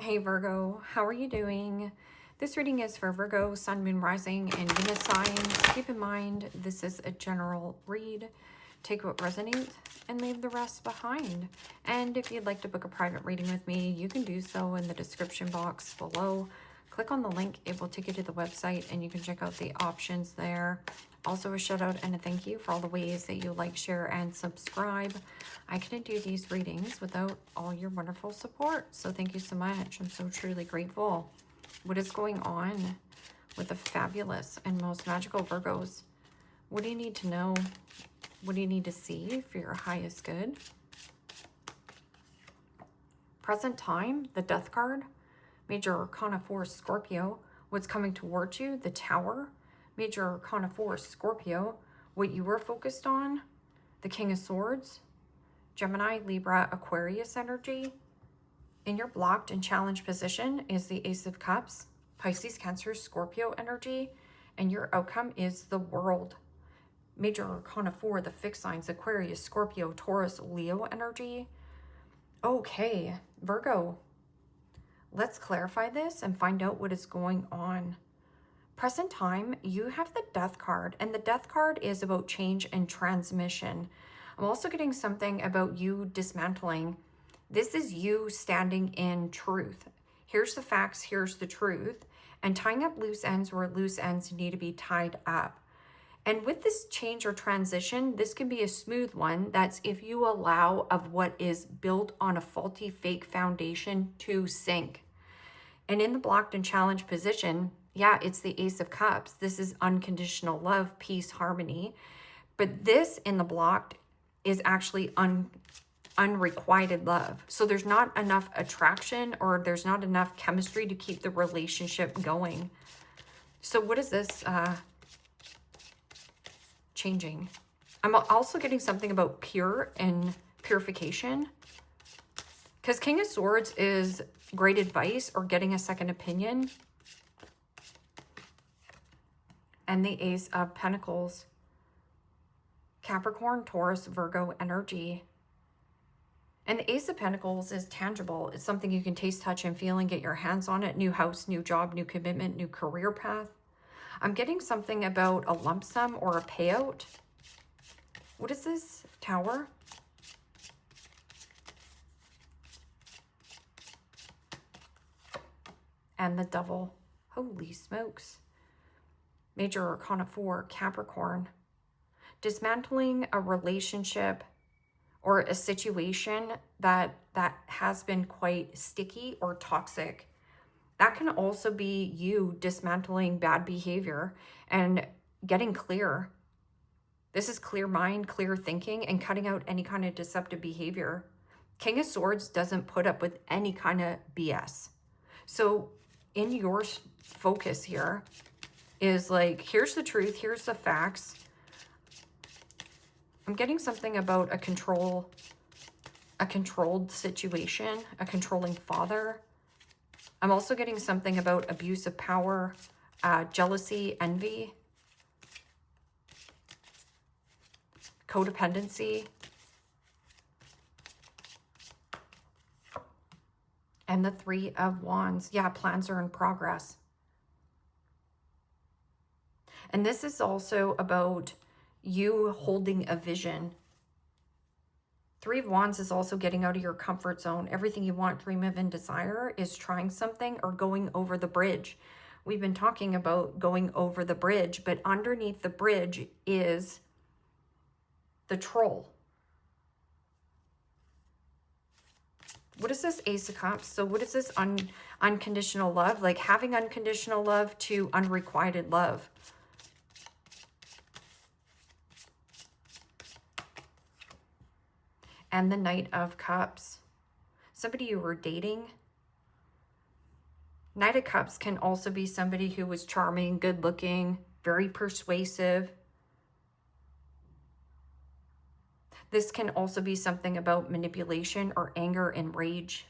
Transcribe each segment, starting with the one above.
Hey Virgo, how are you doing? This reading is for Virgo, Sun, Moon, Rising, and Venus signs. Keep in mind, this is a general read. Take what resonates and leave the rest behind. And if you'd like to book a private reading with me, you can do so in the description box below. Click on the link, it will take you to the website and you can check out the options there. Also a shout out and a thank you for all the ways that you like, share, and subscribe. I couldn't do these readings without all your wonderful support. So thank you so much. I'm so truly grateful. What is going on with the fabulous and most magical Virgos? What do you need to know? What do you need to see for your highest good? Present time, the Death card. Major Arcana 4, Scorpio. What's coming towards you? The Tower. Major Arcana 4, Scorpio. What you were focused on? The King of Swords. Gemini, Libra, Aquarius energy. In your blocked and challenged position is the Ace of Cups. Pisces, Cancer, Scorpio energy. And your outcome is the World. Major Arcana 4, the fixed signs, Aquarius, Scorpio, Taurus, Leo energy. Okay, Virgo. Let's clarify this and find out what is going on. Present time, you have the Death card, and the Death card is about change and transmission. I'm also getting something about you dismantling. This is you standing in truth. Here's the facts, here's the truth, and tying up loose ends where loose ends need to be tied up. And with this change or transition, this can be a smooth one. That's if you allow of what is built on a faulty, fake foundation to sink. And in the blocked and challenged position, yeah, it's the Ace of Cups. This is unconditional love, peace, harmony. But this in the blocked is actually unrequited love. So there's not enough attraction or there's not enough chemistry to keep the relationship going. So what is this changing? I'm also getting something about pure and purification. Because King of Swords is great advice or getting a second opinion. And the Ace of Pentacles. Capricorn, Taurus, Virgo energy. And the Ace of Pentacles is tangible. It's something you can taste, touch, and feel and get your hands on it. New house, new job, new commitment, new career path. I'm getting something about a lump sum or a payout. What is this? Tower. And the Devil. Holy smokes. Major Arcana 4, Capricorn. Dismantling a relationship or a situation that has been quite sticky or toxic. That can also be you dismantling bad behavior and getting clear. This is clear mind, clear thinking, and cutting out any kind of deceptive behavior. King of Swords doesn't put up with any kind of BS. So in your focus here is like, here's the truth, here's the facts. I'm getting something about a controlled situation, a controlling father. I'm also getting something about abuse of power, jealousy, envy, codependency, and the Three of Wands. Yeah, plans are in progress. And this is also about you holding a vision. Three of Wands is also getting out of your comfort zone. Everything you want, dream of, and desire is trying something or going over the bridge. We've been talking about going over the bridge, but underneath the bridge is the troll. What is this Ace of Cups? So what is this unconditional love? Like having unconditional love to unrequited love. And the Knight of Cups. Somebody you were dating. Knight of Cups can also be somebody who was charming, good looking, very persuasive. This can also be something about manipulation or anger and rage.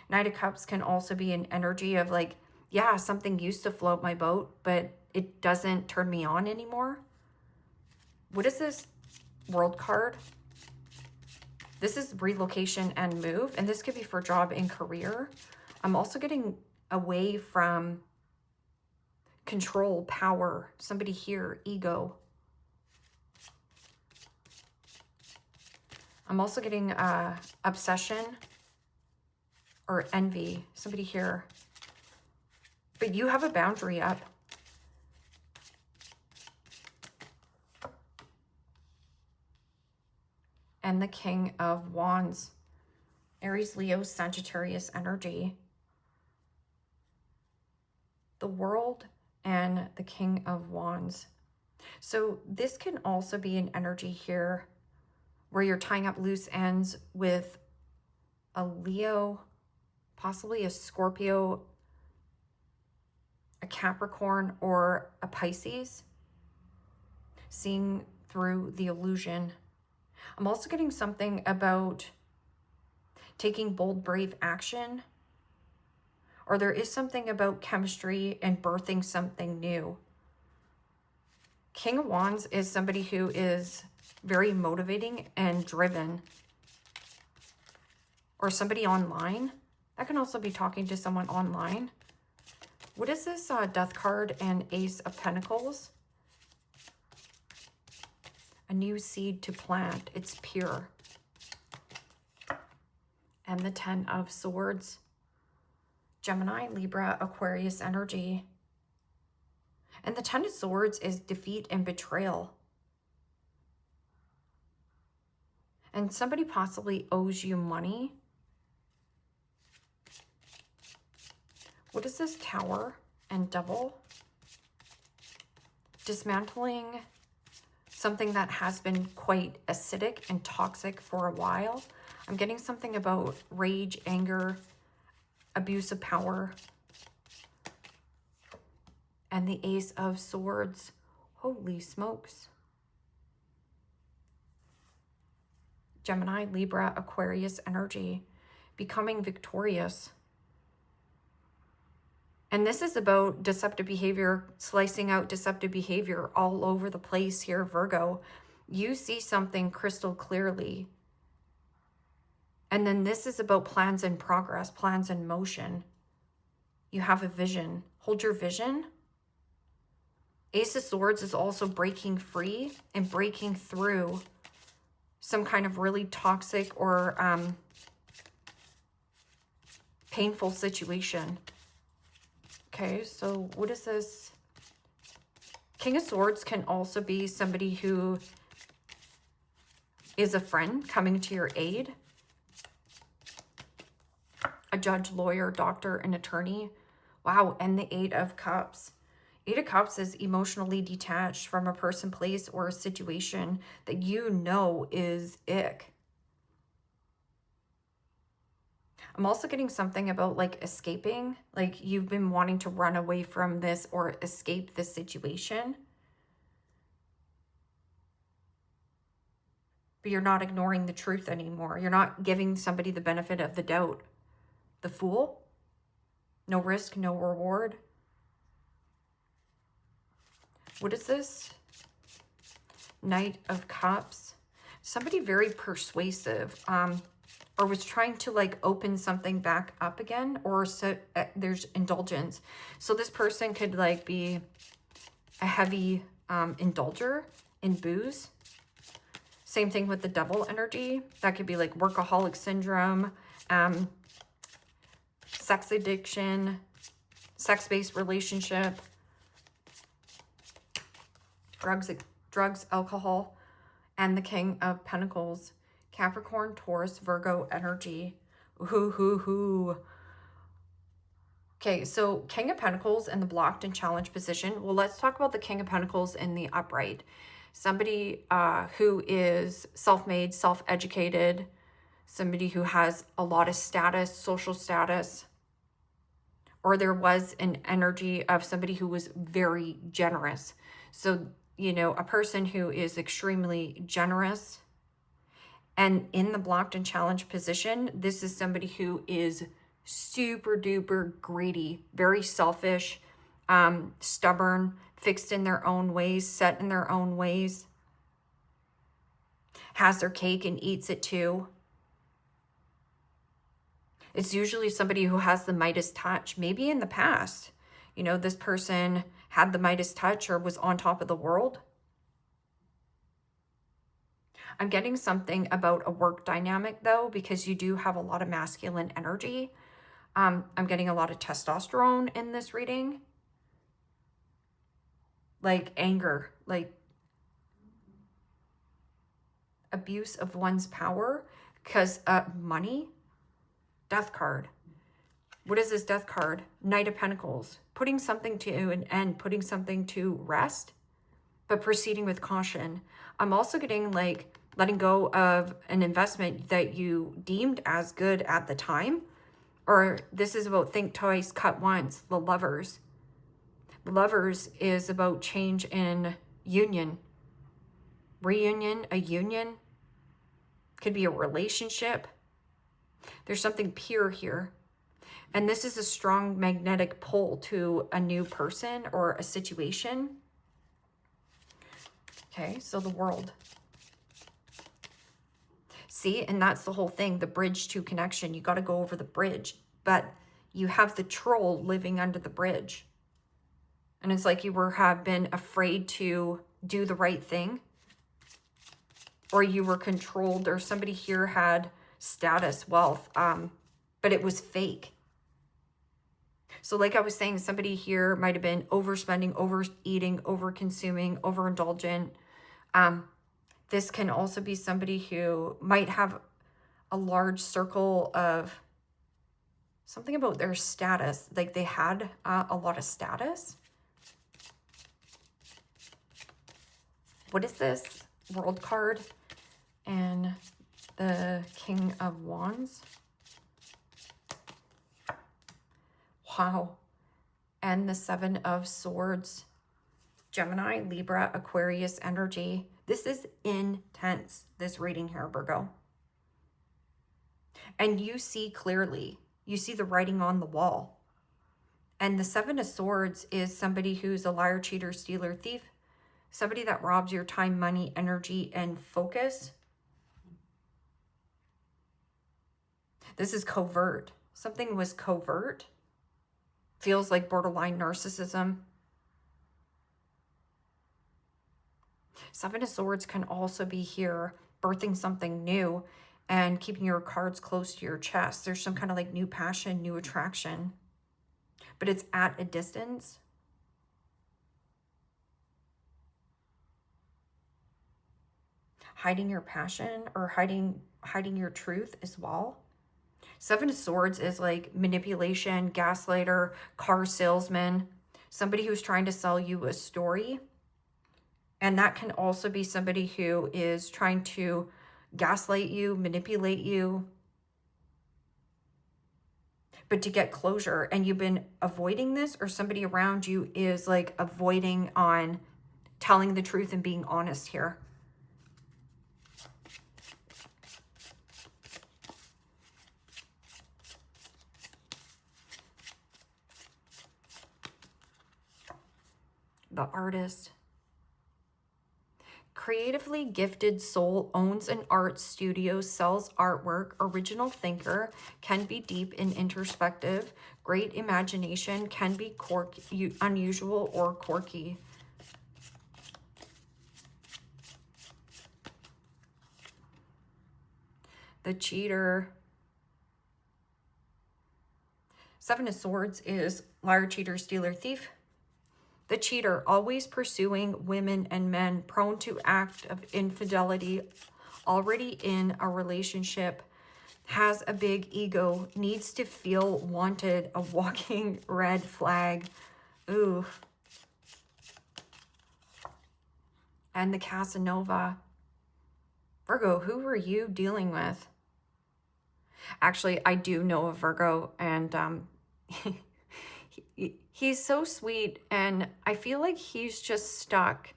Knight of Cups can also be an energy of like, yeah, something used to float my boat, but it doesn't turn me on anymore. What is this World card? This is relocation and move, and this could be for job and career. I'm also getting away from control, power. Somebody here, ego. I'm also getting obsession or envy. Somebody here. But you have a boundary up. And the King of Wands. Aries, Leo, Sagittarius energy. The World and the King of Wands. So this can also be an energy here where you're tying up loose ends with a Leo, possibly a Scorpio, a Capricorn, or a Pisces. Seeing through the illusion. I'm also getting something about taking bold, brave action. Or there is something about chemistry and birthing something new. King of Wands is somebody who is very motivating and driven. Or somebody online. That can also be talking to someone online. What is this Death card and Ace of Pentacles? A new seed to plant. It's pure. And the Ten of Swords. Gemini, Libra, Aquarius energy. And the Ten of Swords is defeat and betrayal. And somebody possibly owes you money. What is this? Tower and Devil. Dismantling something that has been quite acidic and toxic for a while. I'm getting something about rage, anger, abuse of power. And the Ace of Swords. Holy smokes. Gemini, Libra, Aquarius energy. Becoming victorious. And this is about deceptive behavior, slicing out deceptive behavior all over the place here, Virgo. You see something crystal clearly. And then this is about plans in progress, plans in motion. You have a vision. Hold your vision. Ace of Swords is also breaking free and breaking through some kind of really toxic or painful situation. Okay, so what is this? King of Swords can also be somebody who is a friend coming to your aid. A judge, lawyer, doctor, and attorney. Wow, and the Eight of Cups. Eight of Cups is emotionally detached from a person, place, or a situation that you know is ick. I'm also getting something about like escaping, like you've been wanting to run away from this or escape this situation. But you're not ignoring the truth anymore. You're not giving somebody the benefit of the doubt. The Fool. No risk, no reward. What is this? Knight of Cups. Somebody very persuasive. Or was trying to like open something back up again, or so there's indulgence. So this person could like be a heavy indulger in booze. Same thing with the Devil energy. That could be like workaholic syndrome, sex addiction, sex-based relationship, drugs, alcohol, and the King of Pentacles. Capricorn, Taurus, Virgo energy. Ooh. Okay, so King of Pentacles in the blocked and challenged position. Well, let's talk about the King of Pentacles in the upright. Somebody who is self-made, self-educated, somebody who has a lot of status, social status, or there was an energy of somebody who was very generous. So, you know, a person who is extremely generous. And in the blocked and challenged position, this is somebody who is super duper greedy, very selfish, stubborn, fixed in their own ways, set in their own ways, has their cake and eats it too. It's usually somebody who has the Midas touch. Maybe in the past, you know, this person had the Midas touch or was on top of the world. I'm getting something about a work dynamic though, because you do have a lot of masculine energy. I'm getting a lot of testosterone in this reading. Like anger, like abuse of one's power, because money, death card. What is this death card? Knight of Pentacles. Putting something to an end, putting something to rest, but proceeding with caution. I'm also getting like letting go of an investment that you deemed as good at the time. Or this is about think twice, cut once, the Lovers. The Lovers is about change in union. Reunion, a union. Could be a relationship. There's something pure here. And this is a strong magnetic pull to a new person or a situation. Okay, so the World. See, and that's the whole thing, the bridge to connection. You got to go over the bridge, but you have the troll living under the bridge. And it's like you have been afraid to do the right thing, or you were controlled, or somebody here had status, wealth, but it was fake. So like I was saying, somebody here might have been overspending, overeating, overconsuming, overindulgent. This can also be somebody who might have a large circle of something about their status. Like they had a lot of status. What is this? World card and the King of Wands. Wow. And the Seven of Swords. Gemini, Libra, Aquarius energy. This is intense, this reading here, Virgo. And you see clearly. You see the writing on the wall. And the Seven of Swords is somebody who's a liar, cheater, stealer, thief. Somebody that robs your time, money, energy, and focus. This is covert. Something was covert. Feels like borderline narcissism. Seven of Swords can also be here birthing something new and keeping your cards close to your chest. There's some kind of like new passion, new attraction, but it's at a distance. Hiding your passion or hiding your truth as well. Seven of Swords is like manipulation, gaslighter, car salesman, somebody who's trying to sell you a story. And that can also be somebody who is trying to gaslight you, manipulate you, but to get closure. And you've been avoiding this, or somebody around you is like avoiding on telling the truth and being honest here. The Artist. Creatively gifted soul owns an art studio, sells artwork, original thinker, can be deep and introspective, great imagination, can be quirky, unusual or quirky. The Cheater. Seven of Swords is liar, cheater, stealer, thief. The Cheater, always pursuing women and men, prone to act of infidelity, already in a relationship, has a big ego, needs to feel wanted, a walking red flag. Ooh. And the Casanova. Virgo, who were you dealing with? Actually, I do know a Virgo, and he's so sweet, and I feel like he's just stuck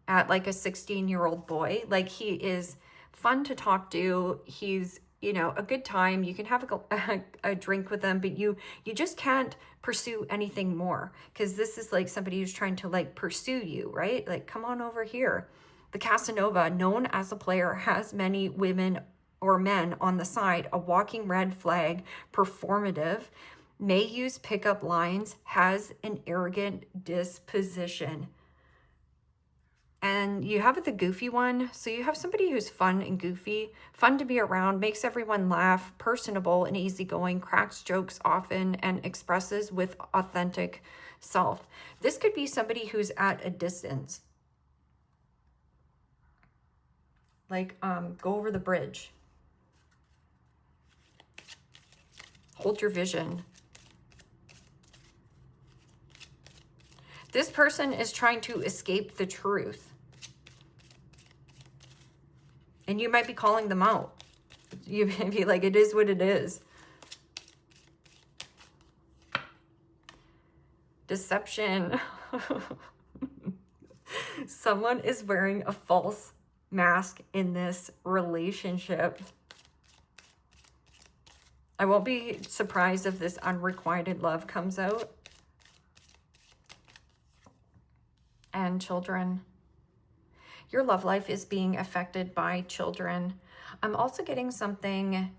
at like a 16-year-old boy. Like, he is fun to talk to. He's, you know, a good time. You can have a drink with him, but you just can't pursue anything more, because this is like somebody who's trying to like pursue you, right? Like, come on over here. The Casanova, known as a player, has many women or men on the side, a walking red flag, performative, may use pickup lines, has an arrogant disposition. And you have the goofy one. So you have somebody who's fun and goofy, fun to be around, makes everyone laugh, personable and easygoing, cracks jokes often, and expresses with authentic self. This could be somebody who's at a distance. Like, go over the bridge. Hold your vision. This person is trying to escape the truth. And you might be calling them out. You may be like, it is what it is. Deception. Someone is wearing a false mask in this relationship. I won't be surprised if this unrequited love comes out. And children. Your love life is being affected by children. I'm also getting something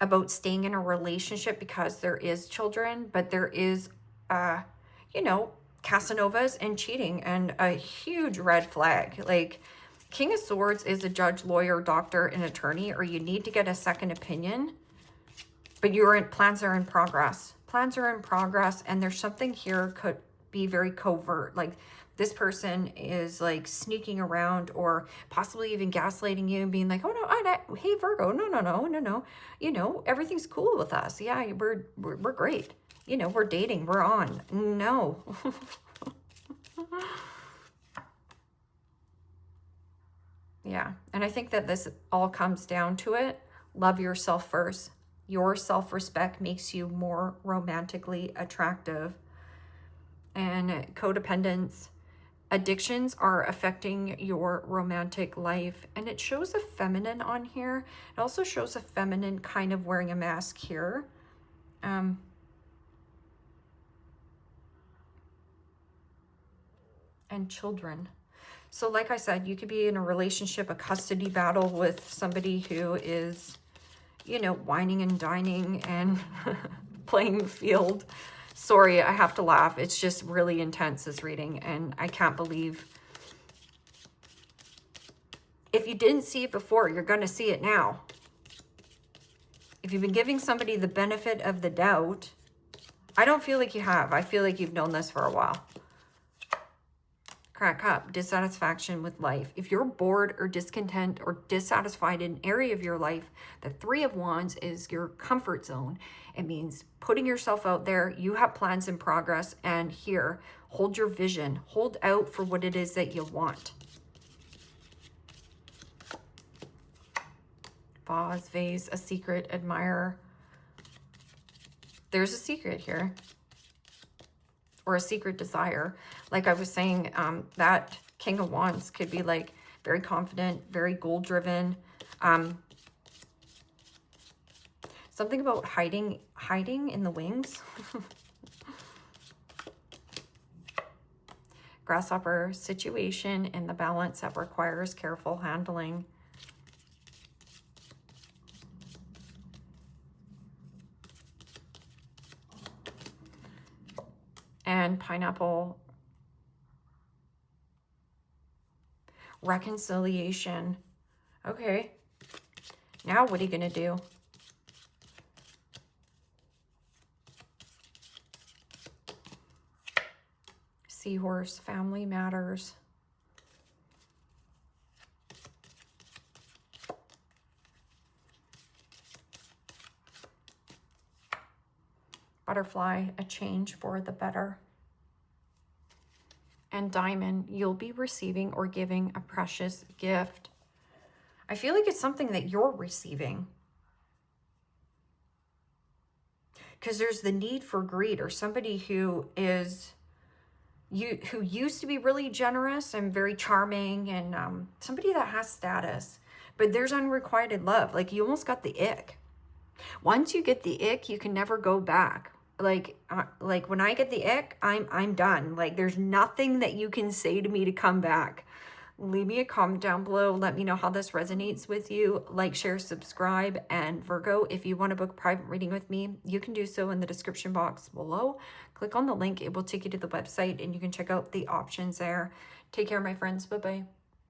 about staying in a relationship because there is children, but there is, you know, Casanovas and cheating and a huge red flag. Like, King of Swords is a judge, lawyer, doctor, and attorney, or you need to get a second opinion, but plans are in progress. Plans are in progress, and there's something here could be very covert. Like, this person is like sneaking around or possibly even gaslighting you and being like, oh no, hey Virgo, no. You know, everything's cool with us. Yeah, we're great. You know, we're dating, we're on. No. Yeah, and I think that this all comes down to it. Love yourself first. Your self-respect makes you more romantically attractive. And codependence. Addictions are affecting your romantic life, and it shows a feminine on here. It also shows a feminine kind of wearing a mask here. And children. So like I said, you could be in a relationship, a custody battle with somebody who is, you know, whining and dining and playing the field. Sorry, I have to laugh. It's just really intense, this reading, and I can't believe. If you didn't see it before, you're going to see it now. If you've been giving somebody the benefit of the doubt, I don't feel like you have. I feel like you've known this for a while. Crack up, dissatisfaction with life. If you're bored or discontent or dissatisfied in an area of your life, the Three of Wands is your comfort zone. It means putting yourself out there. You have plans in progress, and here, hold your vision. Hold out for what it is that you want. Vase, vase, a secret, admirer. There's a secret here. Or a secret desire. Like I was saying, that King of Wands could be like very confident, very goal-driven. Something about hiding in the wings. Grasshopper, situation in the balance that requires careful handling. And pineapple, reconciliation. Okay, now what are you gonna do? Seahorse, family matters. Butterfly, a change for the better. And diamond, you'll be receiving or giving a precious gift. I feel like it's something that you're receiving. Because there's the need for greed, or somebody who is who used to be really generous and very charming, and somebody that has status, but there's unrequited love. Like, you almost got the ick. Once you get the ick, you can never go back. Like when I get the ick, I'm done. Like, there's nothing that you can say to me to come back. Leave me a comment down below. Let me know how this resonates with you. Like, share, subscribe. And Virgo, if you want to book a private reading with me, you can do so in the description box below. Click on the link. It will take you to the website and you can check out the options there. Take care, my friends. Bye-bye.